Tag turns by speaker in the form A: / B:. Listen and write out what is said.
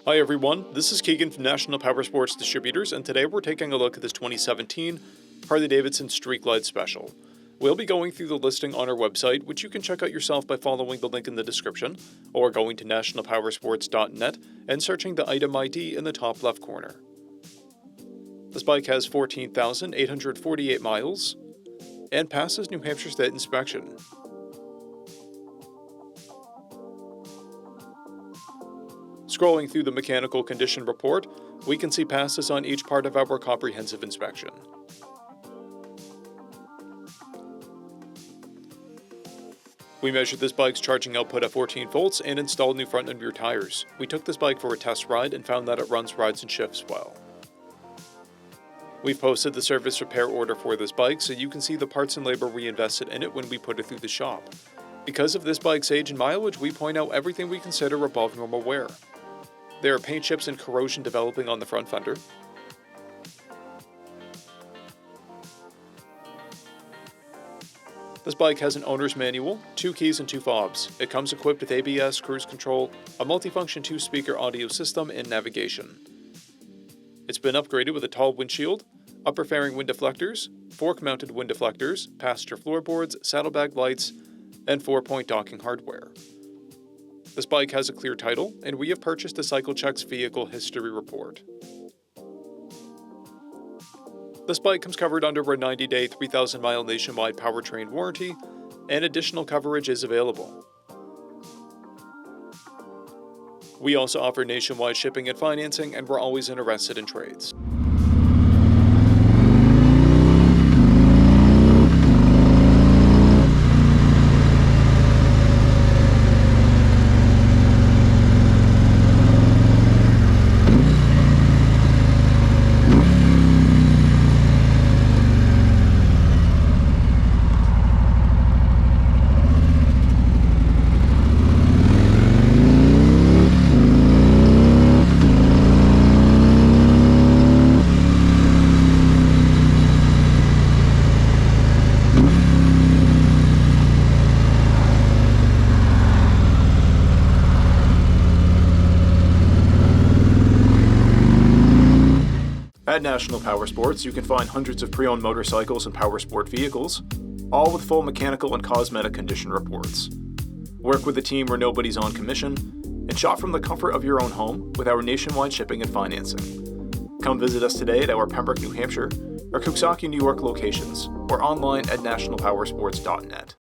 A: Hi everyone, this is Keegan from National Powersports Distributors, and today we're taking a look at this 2017 Harley-Davidson Street Glide Special. We'll be going through the listing on our website, which you can check out yourself by following the link in the description, or going to nationalpowersports.net and searching the item ID in the top left corner. This bike has 14,848 miles and passes New Hampshire State inspection. Scrolling through the mechanical condition report, we can see passes on each part of our comprehensive inspection. We measured this bike's charging output at 14 volts and installed new front and rear tires. We took this bike for a test ride and found that it runs, rides, and shifts well. We've posted the service repair order for this bike so you can see the parts and labor we invested in it when we put it through the shop. Because of this bike's age and mileage, we point out everything we consider above normal wear. There are paint chips and corrosion developing on the front fender. This bike has an owner's manual, 2 keys and 2 fobs. It comes equipped with ABS, cruise control, a multifunction 2-speaker audio system, and navigation. It's been upgraded with a tall windshield, upper fairing wind deflectors, fork-mounted wind deflectors, passenger floorboards, saddlebag lights, and 4-point docking hardware. This bike has a clear title, and we have purchased a CycleCheck's vehicle history report. This bike comes covered under a 90-day, 3,000-mile nationwide powertrain warranty, and additional coverage is available. We also offer nationwide shipping and financing, and we're always interested in trades. At National Powersports, you can find hundreds of pre-owned motorcycles and powersport vehicles, all with full mechanical and cosmetic condition reports. Work with a team where nobody's on commission, and shop from the comfort of your own home with our nationwide shipping and financing. Come visit us today at our Pembroke, New Hampshire, or Coxsackie, New York locations, or online at nationalpowersports.net.